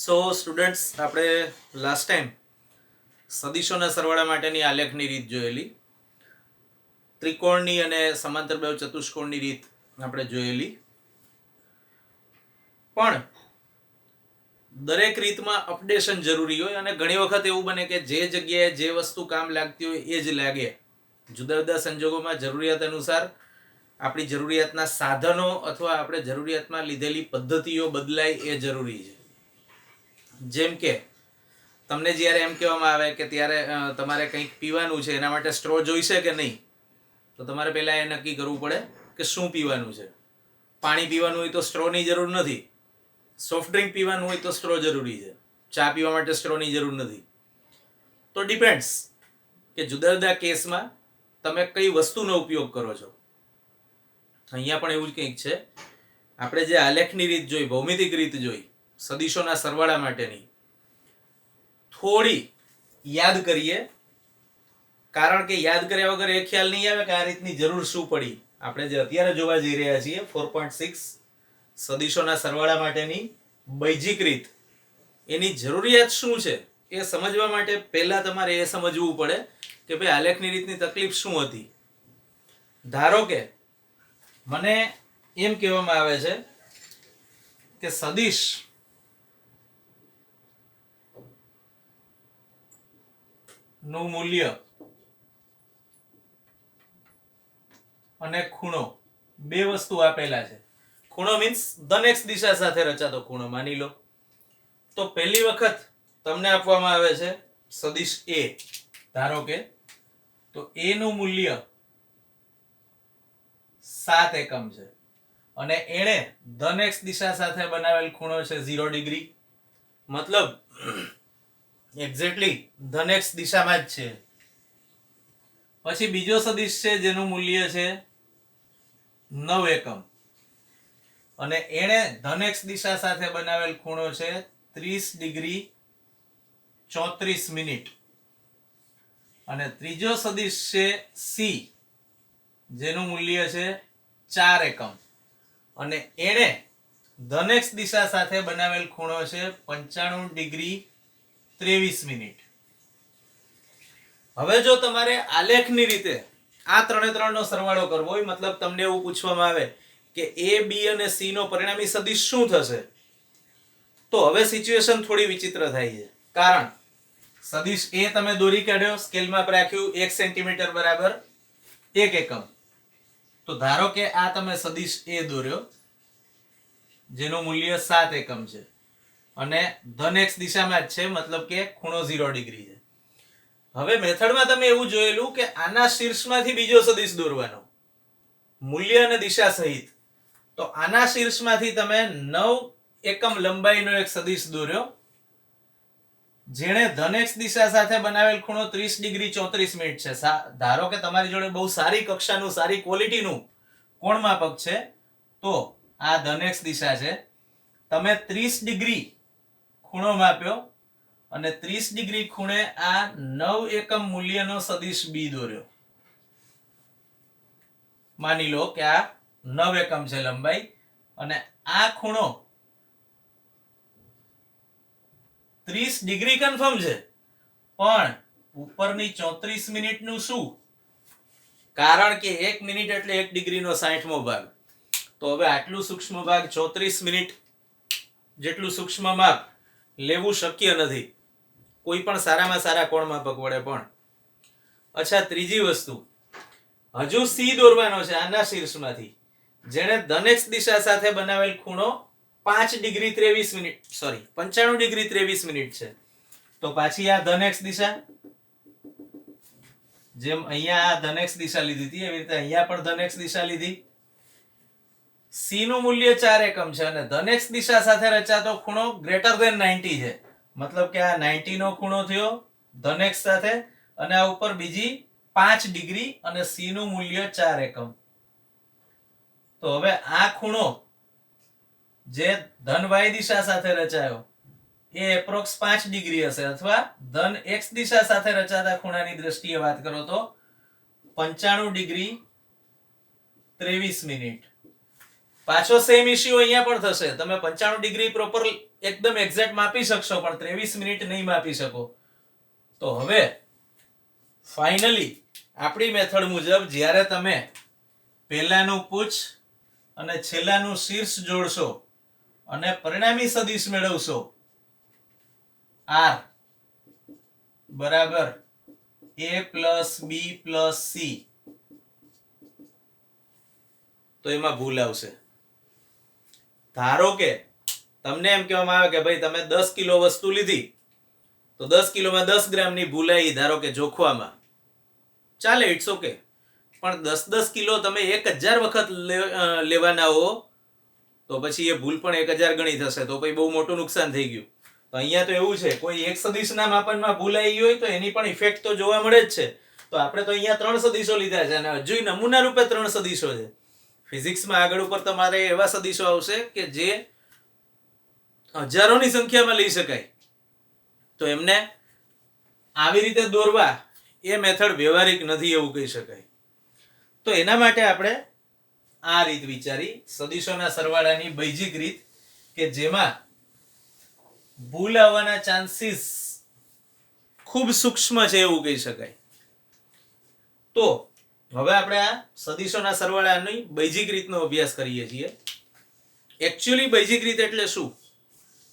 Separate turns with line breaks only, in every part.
સો students, આપણે last time સદીશોના સરવાળા માટેની આલેખની રીત જોયેલી, ત્રિકોણની અને સમાંતર બાહુ ચતુષ્કોણની રીત આપણે જોયેલી. પણ દરેક રીતમાં અપડેશન જરૂરી હોય અને ઘણી વખત એવું બને કે જે જગ્યાએ જે વસ્તુ કામ લાગતી હોય એ જ લાગે. જુદા જુદા સંજોગોમાં જરૂરિયાત અનુસાર આપણી જરૂરિયાતના સાધનો અથવા આપણે જરૂરિયાતમાં લીધેલી પદ્ધતિઓ બદલાય એ જરૂરી છે. જેમ કે તમને જ્યારે એમ કહેવામાં આવે કે ત્યારે તમારે કંઈક પીવાનું છે, એના માટે સ્ટ્રો જોઈશે કે નહીં, તો તમારે પહેલાં એ નક્કી કરવું પડે કે શું પીવાનું છે. પાણી પીવાનું હોય તો સ્ટ્રોની જરૂર નથી, સોફ્ટ ડ્રિંક પીવાનું હોય તો સ્ટ્રો જરૂરી છે, ચા પીવા માટે સ્ટ્રોની જરૂર નથી. તો ડિપેન્ડ્સ કે જુદા જુદા કેસમાં તમે કઈ વસ્તુનો ઉપયોગ કરો છો. અહીંયા પણ એવું જ કંઈક છે. આપણે જે આલેખની રીત જોઈ, ભૌમિતિક રીત જોઈ સદીશોના સરવાળા માટેની, થોડી યાદ કરીએ, કારણ કે યાદ કર્યા વગર એ ખ્યાલ નહીં આવે કે આ રીતની જરૂર શું પડી. આપણે જે અત્યારે જોવા જઈ રહ્યા છીએ 4.6 સદીશોના સરવાળા માટેની બૈજિક રીત, એની જરૂરિયાત શું છે એ સમજવા માટે પહેલા તમારે એ સમજવું પડે કે ભાઈ આલેખની રીતની તકલીફ શું હતી. ધારો કે મને એમ કહેવામાં આવે છે કે સદીશ નું મૂલ્ય અને ખૂણો બે વસ્તુ આપેલા છે. ખૂણો મીન્સ ધન x દિશા સાથે રચાતો ખૂણો માની લો. તો પહેલી વખત તમને આપવામાં આવે છે સદિશ a, ધારો કે તો a નું મૂલ્ય 7 એકમ છે અને એણે ધન x દિશા સાથે બનાવેલ ખૂણો છે 0 ડિગ્રી, મતલબ એક્ઝેક્ટલી ધન x દિશામાં જ છે. પછી બીજો સદિશ છે જેનું મૂલ્ય છે 9 એકમ અને એણે ધન x દિશા સાથે બનાવેલ ખૂણો છે 30 ડિગ્રી 34 મિનિટ. અને ત્રીજો સદિશ છે c જેનું મૂલ્ય છે 4 એકમ અને એણે ધન x દિશા સાથે બનાવેલ ખૂણો છે 95 ડિગ્રી 23 મિનિટ. હવે જો તમારે આલેખની રીતે આ ત્રણનો સરવાળો કરવો હોય, મતલબ તમને એવું પૂછવામાં આવે કે a, b અને c નો પરિણામી સદિશ શું થશે, તો હવે સિચ્યુએશન થોડી વિચિત્ર થાય છે. કારણ સદિશ a તમે દોરી કાઢ્યો, સ્કેલ માપ રાખ્યું 1 સેન્ટીમીટર બરાબર 1 એકમ. તો ધારો કે આ તમે સદિશ a દોર્યો જેનું મૂલ્ય 7 એકમ છે અને ધન x દિશામાં જ છે, મતલબ કે ખૂણો 0 ડિગ્રી છે. હવે મેથડમાં તમે એવું જોયેલું કે આના શીર્ષમાંથી બીજો સદિશ દોરવાનો મૂલ્ય અને દિશા સહિત. તો આના શીર્ષમાંથી તમે 9 એકમ લંબાઈનો એક સદિશ દોર્યો જેણે ધન x દિશા સાથે બનાવેલ ખૂણો 30 ડિગ્રી 34 મિનિટ છે. ધારો કે તમારી જોડે બહુ સારી કક્ષાનું, સારી ક્વોલિટીનું કોણ માપક છે, તો આ ધન x દિશા છે. તમે 30 ડિગ્રી ખૂણો માપ્યો અને 30 ડિગ્રી ખૂણે આ 9 એકમ મૂલ્યનો સદિશ b દોર્યો. માની લો કે આ 9 એકમ છે લંબાઈ અને આ ખૂણો 30 ડિગ્રી કન્ફર્મ છે, પણ ઉપરની 34 મિનિટનું શું? કારણ કે 1 મિનિટ એટલે 1 ડિગ્રીનો 60મો ભાગ. તો હવે આટલું સૂક્ષ્મ ભાગ 34 મિનિટ જેટલું સૂક્ષ્મ માપ લેવું શક્ય નથી કોઈ પણ સારામાં સારા કોણ માપક વડે પણ. અચ્છા, ત્રીજી વસ્તુ, હજુ c દોરવાનો છે આના શીર્ષમાંથી જેણે ધન x દિશા સાથે બનાવેલ ખૂણો 5 degree 23 minute, sorry 95 degree 23 minute છે. તો પાછી આ ધન x દિશા, જેમ અહીંયા આ ધન x દિશા લીધી હતી એવી રીતે અહીંયા પણ ધન x દિશા લીધી. c નું મૂલ્ય 4 એકમ છે અને ધન x દિશા સાથે રચાતો ખૂણો ગ્રેટર ધેન 90 છે, મતલબ કે આ 90 નો ખૂણો થયો ધન x સાથે અને આ ઉપર બીજી 5 ડિગ્રી અને c નું મૂલ્ય 4 એકમ. તો હવે આ ખૂણો જે ધન y દિશા સાથે રચાયો એ એપ્રોક્સ 5 ડિગ્રી હશે, અથવા ધન x દિશા સાથે રચાતા ખૂણાની દ્રષ્ટિએ વાત કરો તો 95 ડિગ્રી 23 મિનિટ. પાછો સેમ ઇશ્યુ અહીંયા પણ થશે. તમે 95 ડિગ્રી પ્રોપર એકદમ એક્ઝેક્ટ માપી શકશો પણ 23 મિનિટ નહીં માપી શકો. તો હવે ફાઇનલી આપણી મેથડ મુજબ જ્યારે તમે પહેલાનું પૂછ અને છેલ્લાનું શીર્ષ જોડશો અને પરિણામી સદિશ મેળવશો r બરાબર a plus b plus c, તો એમાં ભૂલ આવશે. ધારો કે તમને એમ કહેવામાં આવે કે ભાઈ તમે 10 કિલો વસ્તુ લીધી તો 10 કિલોમાં 10 ગ્રામની ભૂલ આવી, ધારો કે જોખવામાં, ચાલે, ઇટ્સ ઓકે. પણ 10 કિલો તમે 1000 વખત લેવાના હો તો પછી એ ભૂલ પણ 1000 ગણી થશે, તો પછી બહુ મોટું નુકસાન થઈ ગયું. તો અહીંયા તો એવું છે, કોઈ એક સદિશના માપનમાં ભૂલ આવી હોય તો એની પણ ઇફેક્ટ તો જોવા મળે જ છે. તો આપણે તો અહીંયા 3 સદિશો લીધા છે અને હજુ નમૂના રૂપે 3 સદિશો છે. ફિઝિક્સમાં આગળ ઉપર તમારે એવા સદિશો આવશે કે જે હજારોની સંખ્યામાં લઈ શકાય, તો એમને આવી રીતે દોરવા એ મેથડ વ્યવહારિક નથી એવું કહી શકાય. તો એના માટે આપણે આ રીત વિચારી, સદિશોના સરવાળાની બૈજિક રીત, કે જેમાં ભૂલ આવવાના ચાન્સીસ ખૂબ સૂક્ષ્મ છે એવું કહી શકાય. તો હવે આપણે આ સદિશોના સરવાળાની બૈજિક રીતનો અભ્યાસ કરીએ છીએ. એકચ્યુઅલી બૈજિક રીત એટલે શું?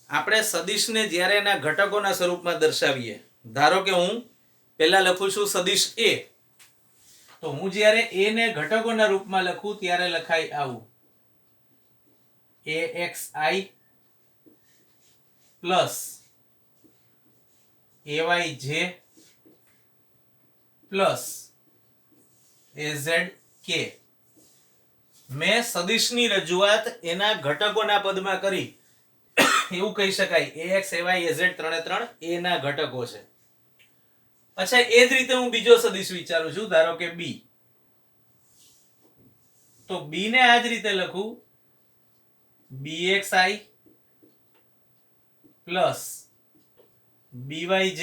આપણે સદિશને જ્યારે એના ઘટકોના સ્વરૂપમાં દર્શાવીએ, ધારો કે હું પહેલા લખું છું સદિશ a, તો હું જ્યારે a ને ઘટકોના રૂપમાં લખું ત્યારે લખાય આવું: axi plus ayj plus azk. મેં સદિશની રજૂઆત એના ઘટકોના પદમાં કરી એવું કહી શકાય. ax ay az ત્રણે ત્રણ a ના ઘટકો છે. અચ્છા, એ જ રીતે હું બીજો સદિશ વિચારું છું, ધારો કે b, તો b ને આ જ રીતે લખું: bxi plus byj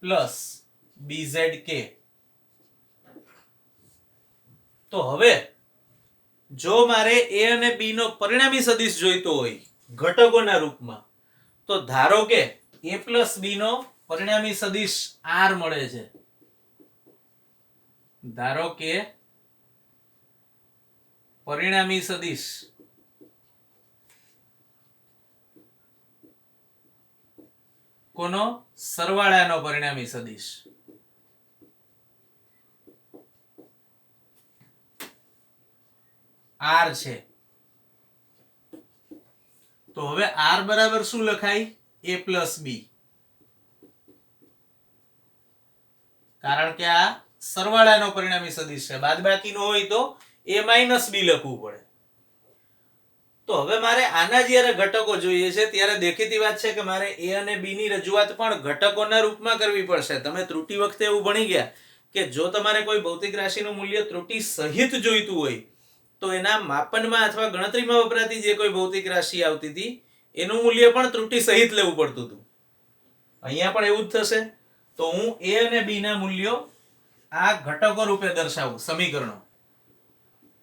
plus bzk. તો હવે જો મારે a અને b નો પરિણામી સદિશ જોઈતો હોય ઘટકોના રૂપમાં, તો ધારો કે a પ્લસ b નો પરિણામી સદિશ r મળે છે. ધારો કે પરિણામી સદિશ કોનો? સરવાળાનો પરિણામી સદિશ. r છે. તો હવે r બરાબર શું લખાય? a પ્લસ b, કારણ કે આ સરવાળાનો પરિણામી સદિશ છે. બાદબાકીનો હોય તો a માઇનસ b લખવું પડે. તો હવે મારે આના જ્યારે ઘટકો જોઈએ છે ત્યારે દેખીતી વાત છે કે મારે a અને b ની રજૂઆત પણ ઘટકોના રૂપમાં કરવી પડશે. તમે ત્રુટિ વખતે એવું ભણી ગયા કે જો તમારે કોઈ ભૌતિક રાશિનું મૂલ્ય ત્રુટિ સહિત જોઈતું હોય તો એના માપનમાં અથવા ગણતરીમાં વપરાતી જે કોઈ ભૌતિક રાશિ આવતી હતી એનું મૂલ્ય પણ ત્રુટિ સહિત લેવું પડતું હતું. અહીંયા પણ એવું જ થશે. તો હું a અને b ના મૂલ્યો આ ઘટકો રૂપે દર્શાવું સમીકરણો.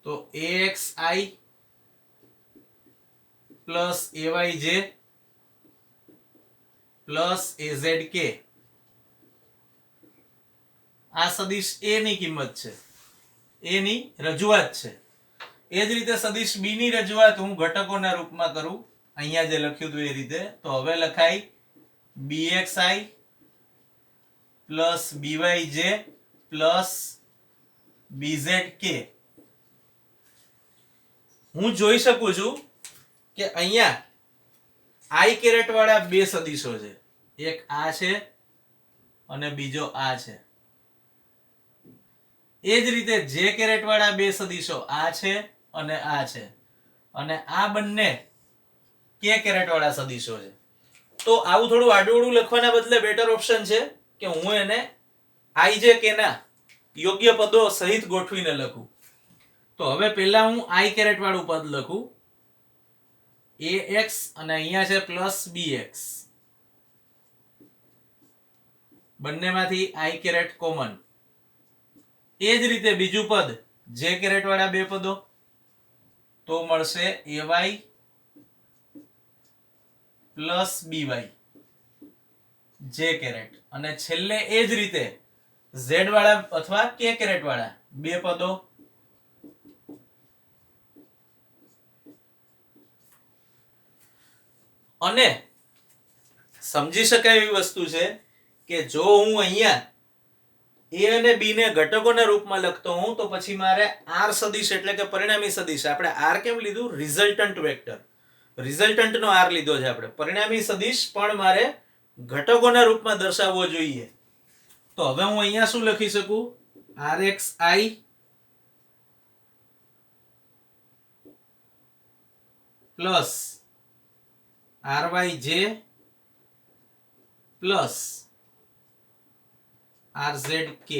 તો axi plus ayj plus azk, આ સદિશ a ની કિંમત છે, a ની રજૂઆત છે. એ જ રીતે સદિશ b ની રજૂઆત હું ઘટકોના રૂપમાં કરું, અહીંયા જે લખ્યું હતું એ રીતે. તો હવે લખાય bxi plus byj plus bzk. હું જોઈ શકું છું કે અહીંયા i કેરેટ વાળા બે સદિશો છે, એક આ છે અને બીજો આ છે. એ જ રીતે જે કેરેટ વાળા બે સદિશો આ છે અને આ છે, અને આ બંને કે કેરેટ વાળા સદિશો છે. તો આવું થોડું આડું લખવાના બદલે બેટર ઓપ્શન છે કે હું એને i જે કે ના યોગ્ય પદો સહિત ગોઠવીને લખું. તો હવે પહેલા હું i કેરેટ વાળું પદ લખું, ax, અને અહીંયા છે પ્લસ bx, બંનેમાંથી i કેરેટ કોમન. એ જ રીતે બીજું પદ જે કેરેટ વાળા બે પદો, તો મળશે ay પ્લસ by જે કેરેટ, અને છેલ્લે એ જ રીતે z વાળા અથવા k કેરેટ વાળા બે પદો, અને સમજી શકાય એવી વસ્તુ છે કે જો હું અહીંયા a અને b ને ઘટકોના રૂપમાં લખતો હું તો પછી મારે r સદિશ એટલે કે પરિણામી સદિશ, આપણે r કેમ લીધું? રિઝલ્ટન્ટ વેક્ટર, રિઝલ્ટન્ટનો r લીધો છે આપણે. પરિણામી સદિશ પણ મારે ઘટકોના રૂપમાં દર્શાવવો જોઈએ. તો હવે હું અહીંયા શું લખી શકું? rxi plus ryj plus rzk.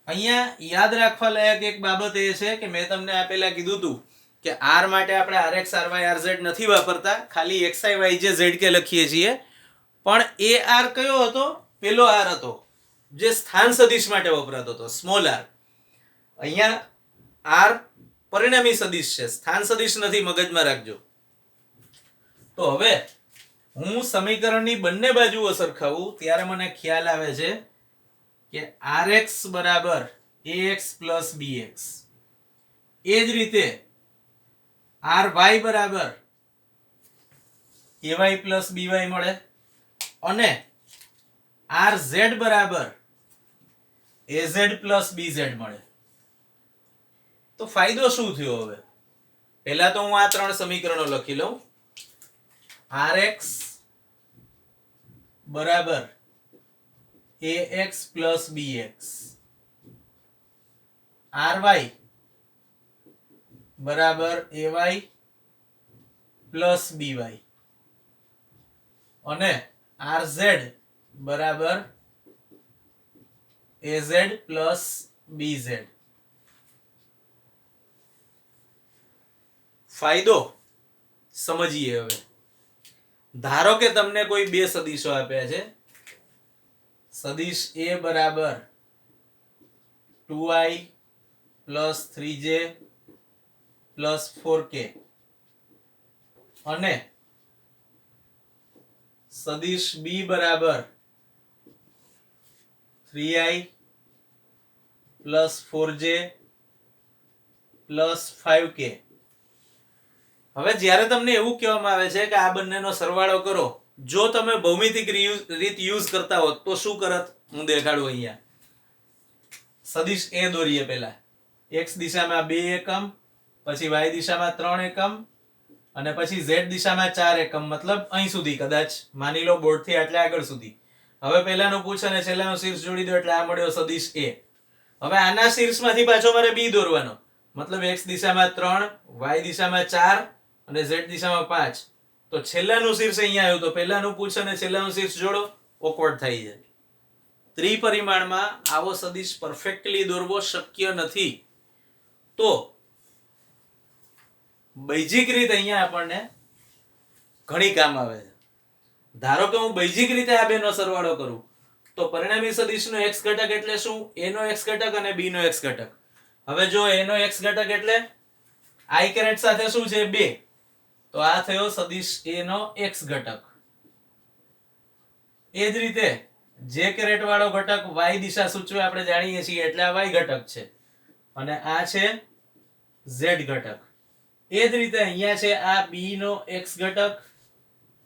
અહીંયા યાદ રાખવા લાયક એક બાબત એ છે કે મેં તમને આ પહેલા કીધું હતું કે r માટે આપણે rx ry rz નથી વાપરતા, ખાલી xi yj zk લખીએ છીએ. પણ એ r કયો હતો? પેલો r હતો જે સ્થાન સદિશ માટે વપરાતો હતો, સ્મોલ r. અહીંયા r પરિણામી સદિશ છે, સ્થાન સદિશ નથી, મગજમાં રાખજો. તો હવે હું સમીકરણની બંને બાજુઓ સરખાવું ત્યારે મને ખ્યાલ આવે છે કે rx બરાબર ax પ્લસ bx, એ જ રીતે ry બરાબર ay પ્લસ by મળે, અને rz બરાબર az પ્લસ bz મળે. તો ફાયદો શું થયો? હવે પહેલા તો હું આ ત્રણ સમીકરણો લખી લઉં. rx બરાબર ax પ્લસ bx, ry બરાબર ay પ્લસ by, અને rz બરાબર az પ્લસ bz. ફાયદો સમજીએ હવે. ધારો કે તમને કોઈ બે સદિશો આપ્યા છે, સદિશ a બરાબર 2i plus 3j plus 4k, અને સદિશ b બરાબર 3i plus 4j plus 5k. હવે જ્યારે તમને એવું કહેવામાં આવે છે કે આ બંનેનો સરવાળો કરો, જો તમે ભૌમિતિક રીત યુઝ કરતા હોત તો શું કરત? હું દેખાડું. અહીંયા સદિશ a દોરીએ. પહેલા x દિશામાં 2 એકમ, પછી y દિશામાં 3 એકમ, અને પછી z દિશામાં 4 એકમ, મતલબ અહીં સુધી કદાચ માની લો બોર્ડથી આટલે આગળ સુધી. હવે પહેલાનું પૂછ અને છેલ્લાનું શીર્ષ જોડી દો એટલે આ મળ્યો સદિશ a. હવે આના શીર્ષમાંથી પાછો મારે b દોરવાનો, મતલબ x દિશામાં 3, y દિશામાં 4 અને z દિશામાં 5. તો છેલ્લાનું શીર્ષ અહીંયા આવ્યું, તો પહેલાનું પૂછ અને છેલ્લાનું શીર્ષ જોડો, ઓકવર્ડ થઈ જાય. ત્રિપરિમાણમાં આવો સદિશ પરફેક્ટલી દોરવો શક્ય નથી. તો બૈજિક રીત અહીંયા આપણને ઘણી કામ આવે છે. ધારો કે હું બૈજિક રીતે આ બેનો સરવાળો કરું તો પરિણામી સદિશનો x ઘટક એટલે શું? a નો x ઘટક અને b નો x ઘટક. હવે જો a નો x ઘટક એટલે i કેરેટ સાથે શું છે? 2. તો આ થયો સદિશ a નો x ઘટક. એ જ રીતે જે કેરેટ વાળો ઘટક y દિશા સૂચવે આપણે જાણીએ છીએ એટલે આ y ઘટક છે, અને આ છે z ઘટક. એ જ રીતે અહીંયા છે આ b નો x ઘટક,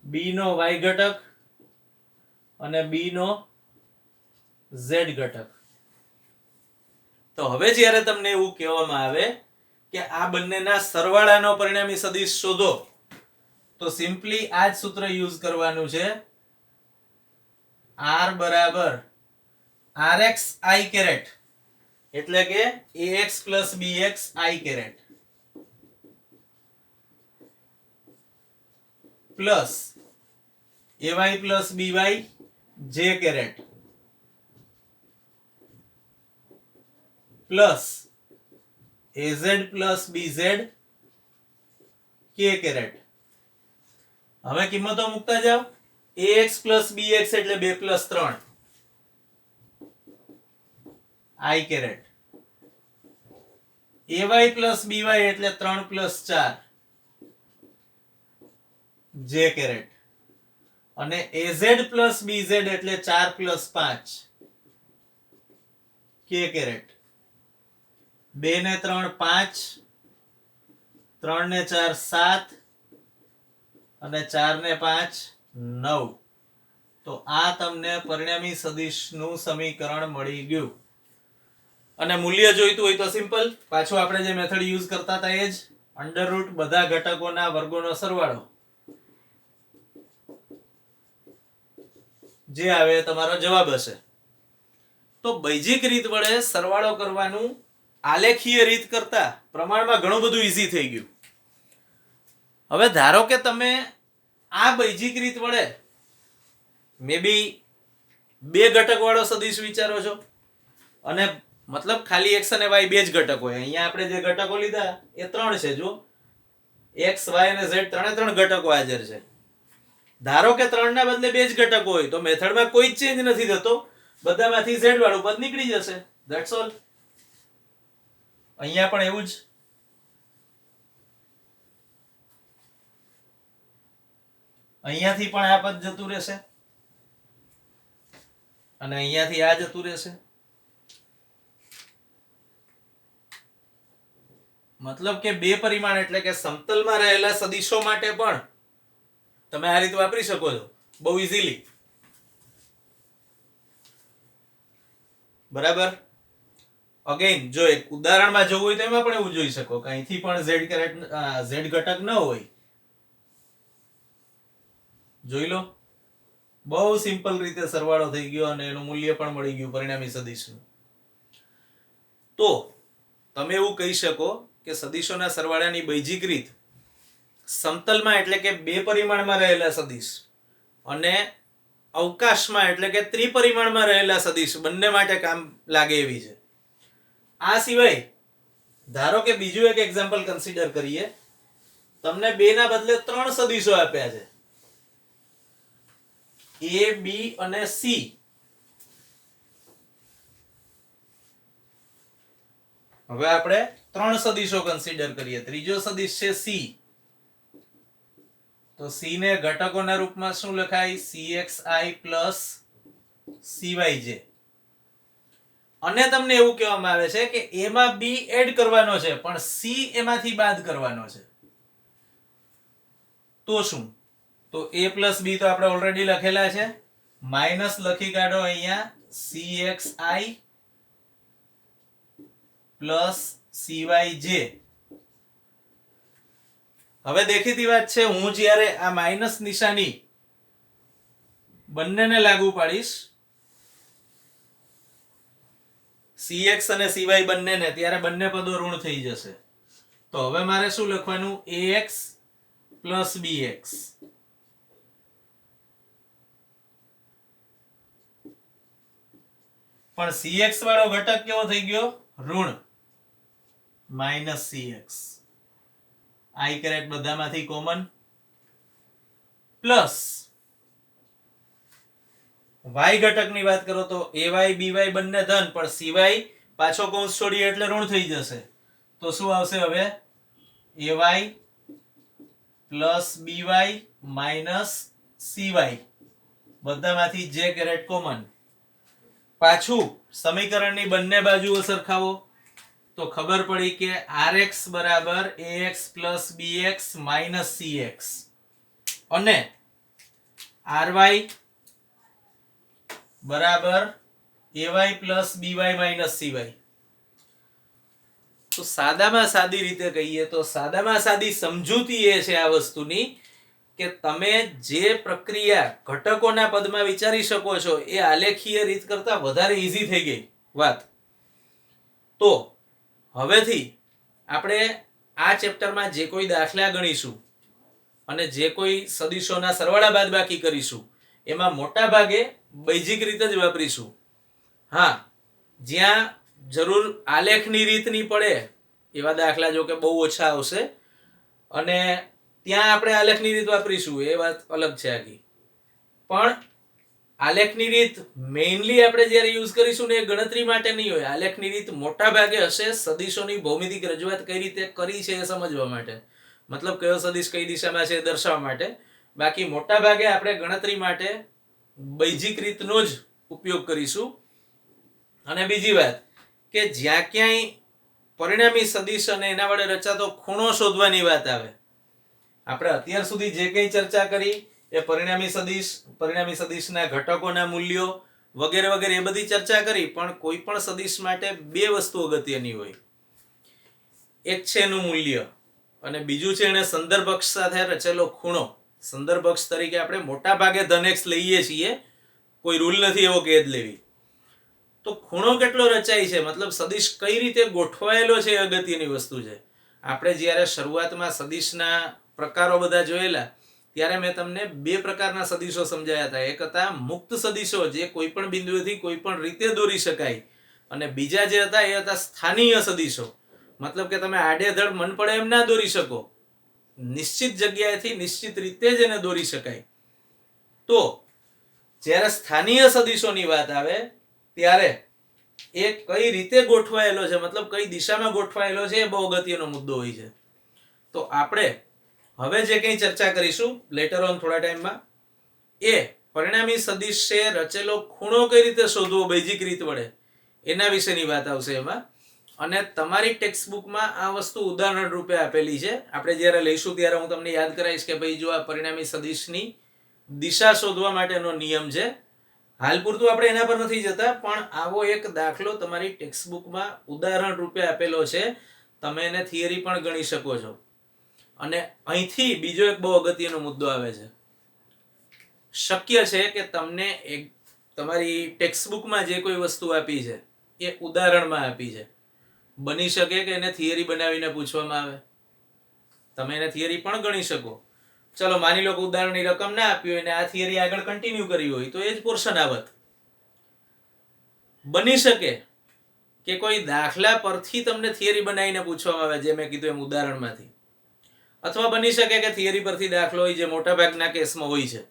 b નો y ઘટક અને b નો z ઘટક. તો હવે જ્યારે તમને એવું કહેવામાં આવે કે આ બંનેના સરવાળાનો પરિણામી સદિશ શોધો, તો સિમ્પલી આ જ સૂત્ર યુઝ કરવાનું છે. r બરાબર rx i કેરેટ એટલે કે ax plus bx i caret plus ay plus by j caret plus az plus bz k caret. હવે કિંમતો મૂકતા જાઓ. ax પ્લસ bx એટલે 2 plus 3 i caret, ay plus by એટલે 3 પ્લસ 4 જે કેરેટ અને az પ્લસ bz એટલે 4 plus 5 કે કેરેટ 2 ને 3 5 3 ને 4 7 અને 4 ને 5 9 તો આ તમને પરિણામી સદિશનું સમીકરણ મળી ગયું અને મૂલ્ય જોઈતું હોય તો સિમ્પલ પાછું આપણે જે મેથડ યુઝ કરતા હતા એ જ અંડર રૂટ બધા ઘટકોના વર્ગોનો સરવાળો જે આવે તમારો જવાબ હશે તો બૈજિક રીત વડે સરવાળો કરવાનું આલેખીય રીત કરતા પ્રમાણમાં ઘણું બધું ઈઝી થઈ ગયું હવે ધારો કે તમે આ બૈજિક રીત વડે મે બી બે ઘટક વાળો સદિશ વિચારો છો અને મતલબ ખાલી x અને y બે જ ઘટક હોય અહીંયા આપણે જે ઘટકો લીધા એ ત્રણ છે જો x y અને z ત્રણે ઘટકો હાજર છે ધારો કે 3 ના બદલે બે જ ઘટકો હોય તો મેથડમાં કોઈ જ ચેન્જ નથી થતો બધામાંથી z વાળું પદ નીકળી જશે ધેટ્સ ઓલ અહીંયા પણ એવું જ અહીંયાથી પણ આ પદ જતું રહેશે અને અહીંયાથી આ જતું રહેશે મતલબ કે બે પરિમાણ એટલે કે સમતલમાં રહેલા સદિશો માટે પણ તમે આ રીત વાપરી શકો છો બહુ ઈઝીલી બરાબર અગેન જો એક ઉદાહરણમાં જોવું હોય તો એમાં પણ એવું જોઈ શકો કે અહીંથી પણ z ઘટક ન હોય જોઈ લો બહુ સિમ્પલ રીતે સરવાળો થઈ ગયો અને એનું મૂલ્ય પણ મળી ગયું પરિણામી સદિશનું તો તમે એવું કહી શકો કે સદિશોના સરવાળાની બૈજિક રીત સમતલમાં એટલે કે બે પરિમાણમાં રહેલા સદિશ અને અવકાશમાં એટલે કે ત્રિપરિમાણમાં રહેલા સદિશ બંને માટે કામ લાગે એવી છે આ સિવાય ધારો કે બીજું એક એક્ઝામ્પલ કન્સિડર કરીએ તમને બે ના બદલે ત્રણ સદિશો આપ્યા છે a b અને c હવે આપણે ત્રણ સદિશો કન્સિડર કરીએ ત્રીજો સદિશ છે c તો c ને ઘટકોના રૂપમાં શું લખાય cxi cyj અને તમને એવું કહેવામાં આવે છે કે a માં b એડ કરવાનો છે પણ c એમાંથી બાદ કરવાનો છે તો શું તો a b તો આપણે ઓલરેડી લખેલા છે માઈનસ લખી કાઢો અહીંયા cxi cyj હવે દેખીતી વાત છે હું જ્યારે આ માઈનસ નિશાની બંનેને લાગુ પાડીશ cx અને cy બંનેને ત્યારે બંને પદો ઋણ થઈ જશે તો હવે મારે શું લખવાનું ax bx પણ cx વાળો ઘટક કેવો થઈ ગયો ઋણ માઈનસ cx i કેરેટ બધામાંથી કોમન પ્લસ y ઘટકની વાત કરો તો ay by બંને ધન પણ cy પાછો કૌંસ છોડીએ એટલે ઋણ થઈ જશે તો શું આવશે હવે ay by માઈનસ cy બધામાંથી j કેરેટ કોમન પાછું સમીકરણની બંને બાજુઓ સરખાવો તો ખબર પડી કે rx બરાબર ax bx cx અને ry બરાબર ay by cy તો સાદામાં સાદી રીતે કહીએ તો સાદામાં સાદી સમજૂતી એ છે આ વસ્તુની કે તમે જે પ્રક્રિયા ઘટકોના પદમાં વિચારી શકો છો એ આલેખીય રીત કરતા વધારે ઈઝી થઈ ગઈ વાત તો હવેથી આપણે આ ચેપ્ટરમાં જે કોઈ દાખલા ગણીશું અને જે કોઈ સદિશોના સરવાળા બાદબાકી કરીશું એમાં મોટા ભાગે બૈજિક રીતે જ વાપરીશું હા જ્યાં જરૂર આલેખની રીતની પડે એવા દાખલા જો કે બહુ ઓછા આવશે અને ત્યાં આપણે આલેખની રીત વાપરીશું એ વાત અલગ છે આખી પણ આલેખની રીત મેઇનલી આપણે જ્યારે યુઝ કરીશું ને એ ગણતરી માટે નહીં હોય. આલેખની રીત મોટા ભાગે હશે સદિશોની ભૌમિતિક રજૂઆત કઈ રીતે કરી છે એ સમજવા માટે, મતલબ કયો સદિશ કઈ દિશામાં છે એ દર્શાવવા માટે. બાકી મોટા ભાગે આપણે ગણતરી માટે બૈજિક રીતનો જ ઉપયોગ કરીશું. અને બીજી વાત કે જ્યાં ક્યાંય પરિણામી સદિશ અને એના વડે રચાતો ખૂણો શોધવાની વાત આવે, આપણે અત્યાર સુધી જે કંઈ ચર્ચા કરી એ પરિણામી સદિશના ઘટકોના મૂલ્યો વગેરે વગેરે એ બધી ચર્ચા કરી. પણ કોઈ પણ સદિશ માટે બે વસ્તુ અગત્યની હોય. એક છે એનું મૂલ્ય અને બીજું છે એને સંદર્ભ અક્ષ સાથે રચેલો ખૂણો. સંદર્ભ અક્ષ તરીકે આપણે મોટા ભાગે ધન x લઈએ છીએ, કોઈ રૂલ નથી એવો કે જ લેવી. તો ખૂણો કેટલો રચાય છે, મતલબ સદિશ કઈ રીતે ગોઠવાયેલો છે એ અગત્યની વસ્તુ છે. આપણે જ્યારે શરૂઆતમાં સદિશના પ્રકારો બધા જોયેલા ત્યારે મેં તમને બે પ્રકારના સદિશો સમજાયા હતા. એક હતા મુક્ત સદિશો જે કોઈ પણ બિંદુએથી કોઈ પણ રીતે દોરી શકાય, અને બીજા જે હતા એ હતા સ્થાનીય સદિશો, મતલબ કે તમે આડેધડ મન પડે એમ ના દોરી શકો, નિશ્ચિત જગ્યાએથી નિશ્ચિત રીતે જ એને દોરી શકાય. તો જ્યારે સ્થાનીય સદિશોની વાત આવે ત્યારે એ કઈ રીતે ગોઠવાયેલો છે, મતલબ કઈ દિશામાં ગોઠવાયેલો છે એ બહુ અગત્યનો મુદ્દો હોય છે. તો આપણે હવે જે કંઈ ચર્ચા કરીશું લેટર ઓન થોડા ટાઈમમાં એ પરિણામી સદિશે રચેલો ખૂણો કઈ રીતે શોધવો બૈજિક રીત વડે એના વિશેની વાત આવશે એમાં. અને તમારી ટેક્સ્ટ બુકમાં આ વસ્તુ ઉદાહરણ રૂપે આપેલી છે. આપણે જ્યારે લઈશું ત્યારે હું તમને યાદ કરાવીશ કે ભાઈ જો આ પરિણામી સદિશની દિશા શોધવા માટેનો નિયમ છે. હાલ પૂરતું આપણે એના પર નથી જતા, પણ આવો એક દાખલો તમારી ટેક્સ્ટ બુકમાં ઉદાહરણ રૂપે આપેલો છે. તમે એને થિયરી પણ ગણી શકો છો. અને અહીંથી બીજો એક બહુ અગત્યનો મુદ્દો આવે છે. શક્ય છે કે તમને તમારી ટેક્સ્ટ બુકમાં જે કોઈ વસ્તુ આપી છે એ ઉદાહરણમાં આપી છે, બની શકે કે એને થિયરી બનાવીને પૂછવામાં આવે, તમે એને થિયરી પણ ગણી શકો. ચલો માની લો કે ઉદાહરણની રકમ ના આપી હોય ને આ થિયરી આગળ કન્ટિન્યુ કરી હોય તો એ જ પોર્શન આવત. બની શકે કે કોઈ દાખલા પરથી તમને થિયરી બનાવીને પૂછવામાં આવે જે મેં કીધું એમ ઉદાહરણમાંથી, અથવા બની શકે કે થિયરી પરથી દાખલો હોય જે મોટા ભાગના કેસમાં હોય છે.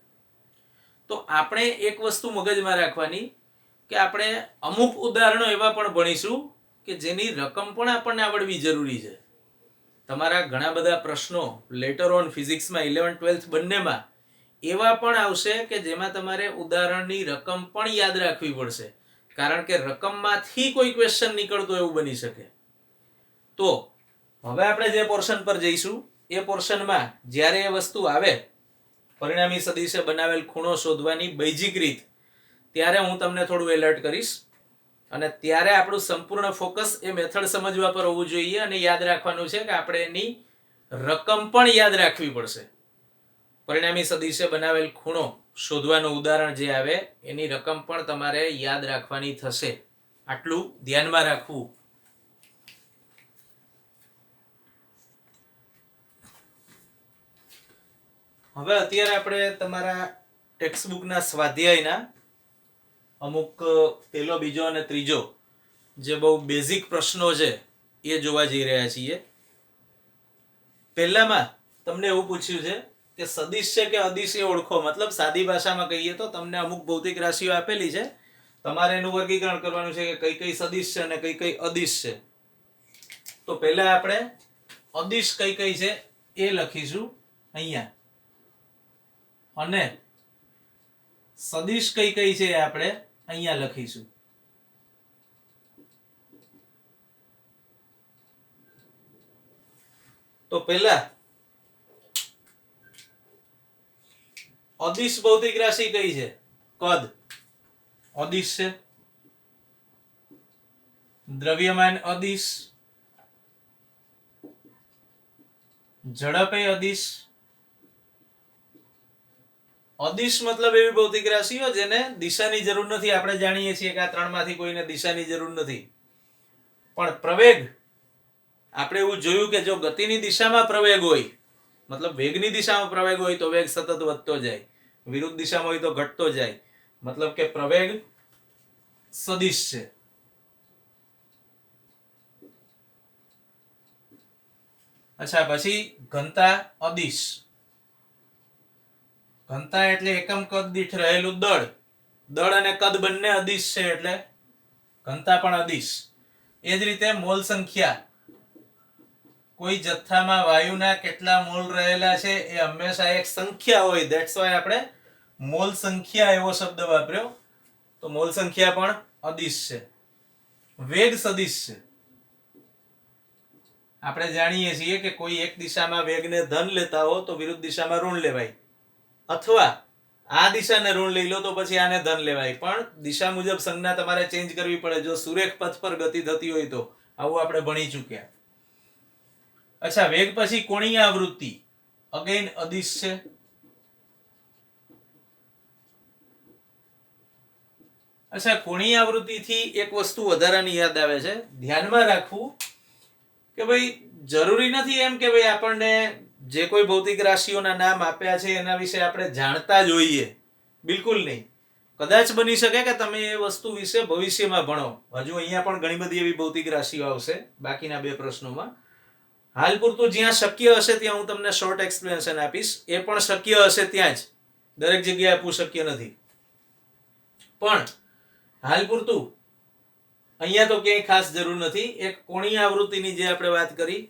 તો આપણે એક વસ્તુ મગજમાં રાખવાની કે આપણે અમુક ઉદાહરણો એવા પણ ભણીશું કે જેની રકમ પણ આપણને આવડવી જરૂરી છે. તમારા ઘણા બધા પ્રશ્નો લેટર ઓન ફિઝિક્સમાં 11th-12th બંનેમાં એવા પણ આવશે કે જેમાં તમારે ઉદાહરણની રકમ પણ યાદ રાખવી પડશે, કારણ કે રકમમાંથી કોઈ ક્વેશ્ચન નીકળતો એવું બની શકે. તો હવે આપણે જે પોર્શન પર જઈશું એ પોર્શનમાં જ્યારે એ વસ્તુ આવે પરિણામી સદિશે બનાવેલ ખૂણો શોધવાની બૈજિક રીત, ત્યારે હું તમને થોડું એલર્ટ કરીશ. અને ત્યારે આપણું સંપૂર્ણ ફોકસ એ મેથડ સમજવા પર હોવું જોઈએ અને યાદ રાખવાનું છે કે આપણે એની રકમ પણ યાદ રાખવી પડશે. પરિણામી સદિશે બનાવેલ ખૂણો શોધવાનું ઉદાહરણ જે આવે એની રકમ પણ તમારે યાદ રાખવાની થશે. આટલું ધ્યાનમાં રાખવું. હવે અત્યારે આપણે તમારા ટેક્સ્ટ બુકના સ્વાધ્યાયના અમુક પહેલો, બીજો અને ત્રીજો જે બહુ બેઝિક પ્રશ્નો છે એ જોવા જઈ રહ્યા છીએ. પહેલામાં તમને એવું પૂછ્યું છે કે સદિશ છે કે અદિશ એ ઓળખો, મતલબ સાદી ભાષામાં કહીએ તો તમને અમુક ભૌતિક રાશિઓ આપેલી છે, તમારે એનું વર્ગીકરણ કરવાનું છે કે કઈ કઈ સદિશ છે અને કઈ કઈ અદિશ છે. તો પહેલા આપણે અદિશ કઈ કઈ છે એ લખીશું અહીંયા, અને સદિશ કઈ કઈ છે આપણે અહીંયા લખીશું. તો પહેલા અદિશ ભૌતિક રાશિ કઈ છે? કદ અદિશ છે, દ્રવ્યમાન અદિશ, ઝડપ એ અદિશ. અદિશ મતલબ એવી ભૌતિક રાશિઓ જેને દિશાની જરૂર નથી. આપણે જાણીએ છીએ કે આ ત્રણમાંથી કોઈને દિશાની જરૂર નથી, પણ પ્રવેગ આપણે એવું જોયું કે જો ગતિની દિશામાં પ્રવેગ હોય, મતલબ વેગની દિશામાં પ્રવેગ હોય તો વેગ સતત વધતો જાય, વિરુદ્ધ દિશામાં હોય તો ઘટતો જાય, મતલબ કે પ્રવેગ સદિશ છે. અચ્છા, પછી ઘનતા અદિશ. ઘનતા એટલે એકમ કદ દીઠ રહેલું દળ, દળ અને કદ બંને અદિશ છે એટલે ઘનતા પણ અદિશ. એ જ રીતે મોલ સંખ્યા, કોઈ જથ્થામાં વાયુના કેટલા મોલ રહેલા છે એ હંમેશા એક સંખ્યા હોય, ધેટ્સ વાય આપણે મોલ સંખ્યા એવો શબ્દ વાપર્યો. તો મોલ સંખ્યા પણ અદિશ છે. વેગ સદિશ છે. આપણે જાણીએ છીએ કે કોઈ એક દિશામાં વેગને ધન લેતા હો તો વિરુદ્ધ દિશામાં ઋણ લેવાય, અથવા આ દિશાને ઋણ લઈ લો તો પછી આને ધન લેવાય. પણ દિશા મુજબ સંજ્ઞા તમારે ચેન્જ કરવી પડે જો સુરેખ પથ પર ગતિ થતી હોય તો. આવું આપણે ભણી ચૂક્યા. અચ્છા, વેગ પછી કોણીય આવૃત્તિ, અગેન અદિશ છે. અચ્છા, કોણીય આવૃત્તિથી એક વસ્તુ વધારાની યાદ આવે છે, ધ્યાનમાં રાખવું કે ભાઈ જરૂરી નથી એમ કે ભાઈ આપણને જે કોઈ ભૌતિક રાશિઓના નામ આપ્યા છે એના વિશે આપણે જાણતા જ હોઈએ. બિલકુલ નહીં. કદાચ બની શકે કે તમે એ વસ્તુ વિશે ભવિષ્યમાં ભણો. હજુ અહીંયા પણ ઘણી બધી એવી ભૌતિક રાશિઓ આવશે બાકીના 2 પ્રશ્નોમાં. હાલ પૂરતું જ્યાં શક્ય હશે ત્યાં હું તમને શોર્ટ એક્સપ્લેનેશન આપીશ. એ પણ શક્ય હશે ત્યાં જ, દરેક જગ્યાએ આપવું શક્ય નથી. પણ હાલ પૂરતું અહીંયા તો ક્યાંય ખાસ જરૂર નથી. એક કોણીય આવૃત્તિની જે આપણે વાત કરી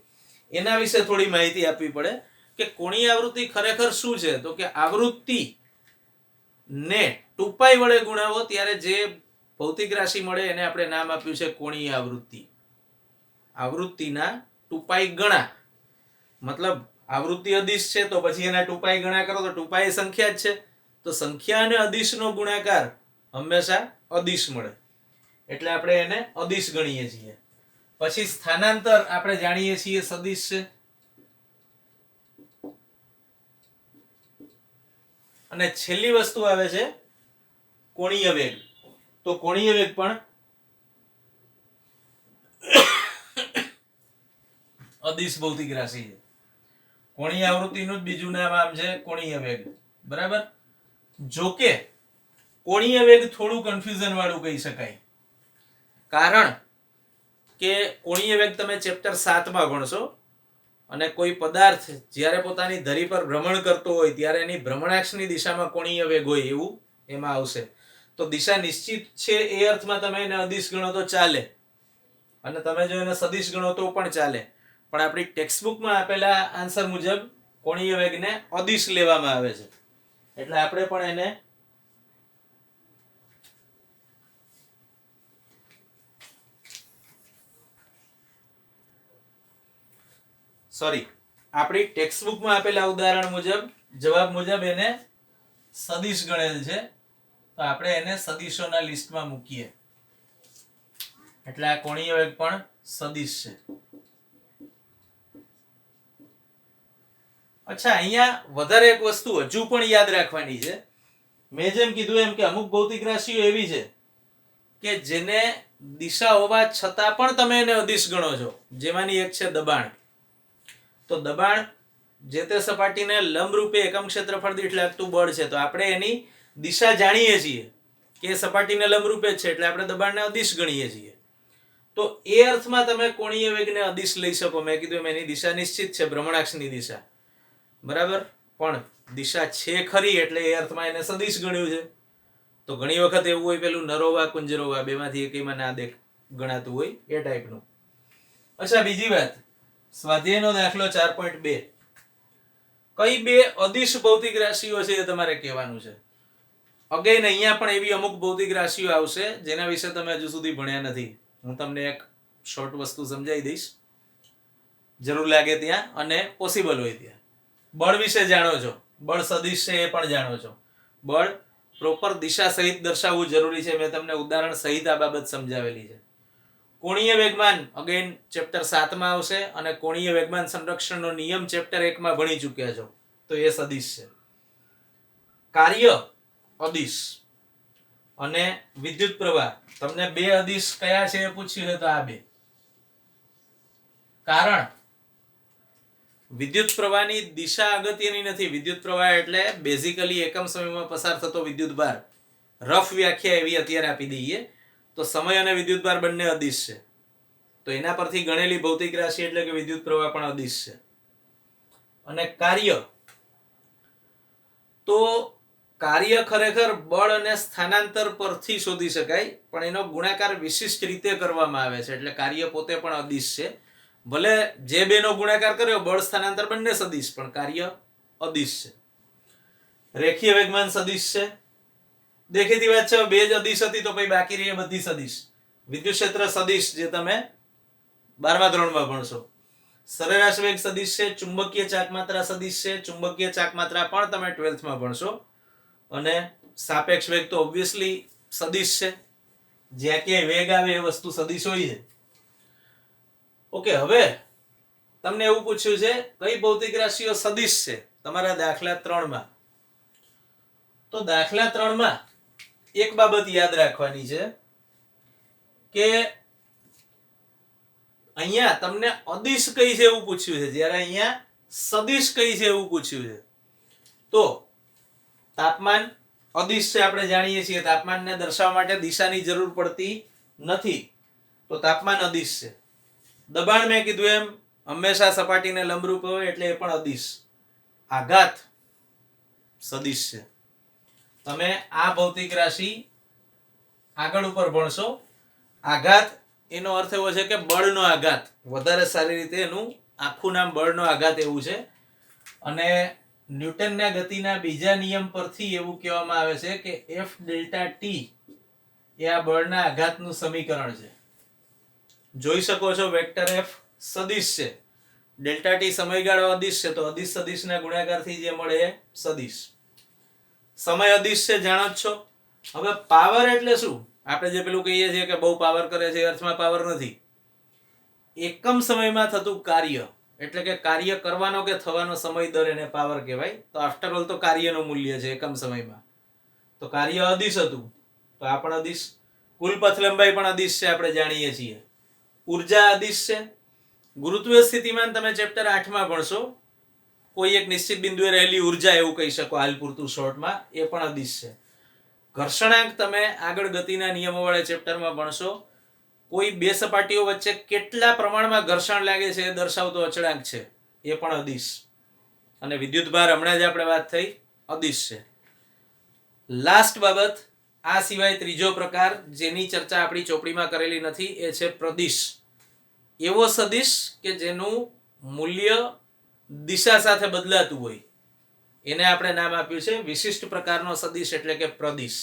એના વિશે થોડી માહિતી આપવી પડે કે કોણીય આવૃત્તિ ખરેખર શું છે. તો કે આવૃત્તિ ને 2π વડે ગુણાવો ત્યારે જે ભૌતિક રાશિ મળે એને આપણે નામ આપ્યું છે કોણીય આવૃત્તિ. આવૃત્તિના 2π ગણા, મતલબ આવૃત્તિ અદિશ છે તો પછી એના 2π ગણા કરો તો 2π એ સંખ્યા જ છે. તો સંખ્યા અને અદિશનો ગુણાકાર હંમેશા અદિશ મળે એટલે આપણે એને અદિશ ગણીએ છીએ. પછી સ્થાનાંતર આપણે જાણીએ છીએ સદિશ છે. અને છેલ્લી વસ્તુ આવે છે કોણીય વેગ. તો કોણીય વેગ પણ અદિશ ભૌતિક રાશિ છે. કોણીય આવૃત્તિનું જ બીજું નામ આમ છે કોણીય વેગ. બરાબર. જોકે કોણીય વેગ થોડું કન્ફ્યુઝન વાળું કહી શકાય, કારણ કે કોણીય વેગ તમે ચેપ્ટર 7 માં ભણશો અને કોઈ પદાર્થ જ્યારે પોતાની ધરી પર ભ્રમણ કરતો હોય ત્યારે એની ભ્રમણાક્ષની દિશામાં કોણીય વેગ હોય એવું એમાં આવશે. તો દિશા નિશ્ચિત છે એ અર્થમાં તમે એને અદિશ ગણો તો ચાલે, અને તમે જો એને સદિશ ગણો તો પણ ચાલે. પણ આપણી ટેક્સ્ટબુકમાં આપેલા આન્સર મુજબ કોણીય વેગને અદિશ લેવામાં આવે છે એટલે આપણે પણ એને આપણી ટેક્સ્ટબુકમાં આપેલા ઉદાહરણ મુજબ જવાબ મુજબ એને સદિશ ગણેલ છે. તો આપણે એને સદિશોના લિસ્ટમાં મૂકીએ એટલે આ કોણીય વેગ પણ સદિશ છે. અચ્છા, અહીંયા વધારે એક વસ્તુ હજુ પણ યાદ રાખવાની છે. મેં જેમ કીધું એમ કે અમુક ભૌતિક રાશિઓ એવી છે કે જેને દિશા હોવા છતાં પણ તમે એને અદિશ ગણો છો. જેમાંની એક છે દબાણ. તો દબાણ જે તે સપાટીને લંબરૂપે એકમ ક્ષેત્રફળ દીઠ લાગતું બળ છે. તો આપણે એની દિશા જાણીએ છીએ કે સપાટીને લંબરૂપે જ છે એટલે આપણે દબાણને અદિશ ગણીએ છીએ. તો એ અર્થમાં તમે કોણીય વેગને અદિશ લઈ શકો. મેં કીધું એમ એની દિશા નિશ્ચિત છે, ભ્રમણાક્ષની દિશા. બરાબર. પણ દિશા છે ખરી એટલે એ અર્થમાં એને સદિશ ગણ્યું છે. તો ઘણી વખત એવું હોય પેલું નરોવા કુંજરોવા બેમાંથી એકમાં ના ગણાતું હોય એ ટાઈપનું. અચ્છા, બીજી વાત, સ્વાધ્યાયનો દાખલો 4.2. કઈ 2 અદિશ ભૌતિક રાશિઓ છે એ તમારે કહેવાનું છે. અગેન અહીંયા પણ એવી અમુક ભૌતિક રાશિઓ આવશે જેના વિશે તમે હજુ સુધી ભણ્યા નથી. હું તમને એક શોર્ટ વસ્તુ સમજાવી દઈશ જરૂર લાગે ત્યાં અને પોસિબલ હોય ત્યાં. બળ વિશે જાણો છો, બળ સદિશ છે એ પણ જાણો છો. બળ પ્રોપર દિશા સહિત દર્શાવવું જરૂરી છે. મેં તમને ઉદાહરણ સહિત આ બાબત સમજાવેલી છે. કોણીય વેગમાન અગેન ચેપ્ટર 7 માં આવશે અને કોણીય વેગમાન સંરક્ષણનો નિયમ ચેપ્ટર 1 માં ભણી ચૂક્યા છો તો એ સદિશ છે. કાર્ય અદિશ અને વિદ્યુત પ્રવાહ, તમને 2 અદિશ કયા છે એ પૂછ્યું છે તો આ 2. કારણ વિદ્યુત પ્રવાહની દિશા અગત્યની નથી. વિદ્યુત પ્રવાહ એટલે બેઝિકલી એકમ સમયમાં પસાર થતો વિદ્યુત ભાર. રફ વ્યાખ્યા એવી અત્યારે આપી દઈએ તો સમય અને વિદ્યુત ભાર બંને અદિશ છે. તો એના પરથી ગણેલી ભૌતિક રાશિ એટલે કે વિદ્યુત પ્રવાહ પણ અદિશ છે. અને કાર્ય, તો કાર્ય ખરેખર બળ અને સ્થાનાંતર પરથી શોધી શકાય, પણ એનો ગુણાકાર વિશિષ્ટ રીતે કરવામાં આવે છે. એટલે કાર્ય પોતે પણ અદિશ છે. ભલે જે બેનો ગુણાકાર કર્યો બળ સ્થાનાંતર બંને સદિશ, પણ કાર્ય અદિશ છે. રેખીય વેગમાન સદિશ છે. દેખીતી વાત છે, બે જ અદિશ હતી તો પછી બાકી રહી બધી સદિશ. વિદ્યુત ક્ષેત્ર સદિશ જે તમે 12મા ધોરણમાં ભણશો. સરેરાશ વેગ સદિશ છે. ચુંબકીય ચાકમાત્રા સદિશ છે. ચુંબકીય ચાકમાત્રા પણ તમે 12થમાં ભણશો. અને સાપેક્ષ વેગ તો ઓબ્વિયસલી સદિશ છે. જ્યાં ક્યાંય વેગ આવે એ વસ્તુ સદિશ હોય છે. ઓકે, હવે તમને એવું પૂછ્યું છે કઈ ભૌતિક રાશિઓ સદિશ છે તમારા દાખલા 3માં. તો દાખલા 3માં એક બાબત યાદ રાખવાની છે કે અહીંયા તમને અદિશ કઈ છે એવું પૂછ્યું છે, જ્યારે અહીંયા સદિશ કઈ છે એવું પૂછ્યું છે. તો તાપમાન અદિશ છે, આપણે જાણીએ છીએ. તાપમાનને દર્શાવવા માટે દિશાની જરૂર પડતી નથી, તો તાપમાન અદિશ છે. દબાણ મેં કીધું એમ હંમેશા સપાટીને લંબરૂપ હોય એટલે એ પણ અદિશ. આઘાત સદિશ છે. તમે આ ભૌતિક રાશિ આગળ ઉપર ભણશો. આઘાત એનો અર્થ એવો છે કે બળનો આઘાત. વધારે સારી રીતે એનું આખું નામ બળનો આઘાત એવું છે. અને ન્યૂટનના ગતિના બીજા નિયમ પરથી એવું કહેવામાં આવે છે કે F ડેલ્ટા T એ આ બળના આઘાતનું સમીકરણ છે. જોઈ શકો છો વેક્ટર F સદિશ છે, ડેલ્ટા T સમયગાળો અદિશ છે, તો અદિશ સદિશના ગુણાકારથી જે મળે એ સદિશ. સમય અદિશ છે, જાણો જ છો. હવે પાવર એટલે શું? આપણે જે પેલું કહીએ છીએ કે બહુ પાવર કરે છે, અર્થમાં પાવર નથી. એકમ સમયમાં થતું કાર્ય, એટલે કે કાર્ય કરવાનો કે થવાનો સમય દર, એને પાવર કહેવાય. તો આફ્ટર ઓલ તો કાર્યનું મૂલ્ય છે એકમ સમયમાં. તો કાર્ય અદિશ હતું તો આ પણ અદિશ. કુલ પથ લંબાઈ પણ અદિશ છે, આપણે જાણીએ છીએ. ઉર્જા અદિશ છે. ગુરુત્વીય સ્થિતિમાન તમે ચેપ્ટર 8માં ભણશો. કોઈ એક નિશ્ચિત બિંદુએ રહેલી ઉર્જા એવું કહી શકો હાલ પૂરતું શોર્ટમાં, એ પણ અદિશ છે. ઘર્ષણાંક તમે આગળ ગતિના નિયમો વાળા ચેપ્ટરમાં ભણશો. કોઈ બે સપાટીઓ વચ્ચે કેટલા પ્રમાણમાં ઘર્ષણ લાગે છે એ દર્શાવતો અચળાંક છે, એ પણ અદિશ. અને વિદ્યુત ભાર હમણાં જ આપણે વાત થઈ, અદિશ છે. લાસ્ટ બાબત, આ સિવાય ત્રીજો પ્રકાર જેની ચર્ચા આપણી ચોપડીમાં કરેલી નથી એ છે પ્રદિશ. એવો સદિશ કે જેનું મૂલ્ય દિશા સાથે બદલાતું હોય, એને આપણે નામ આપ્યું છે વિશિષ્ટ પ્રકારનો સદિશ એટલે કે પ્રદિશ.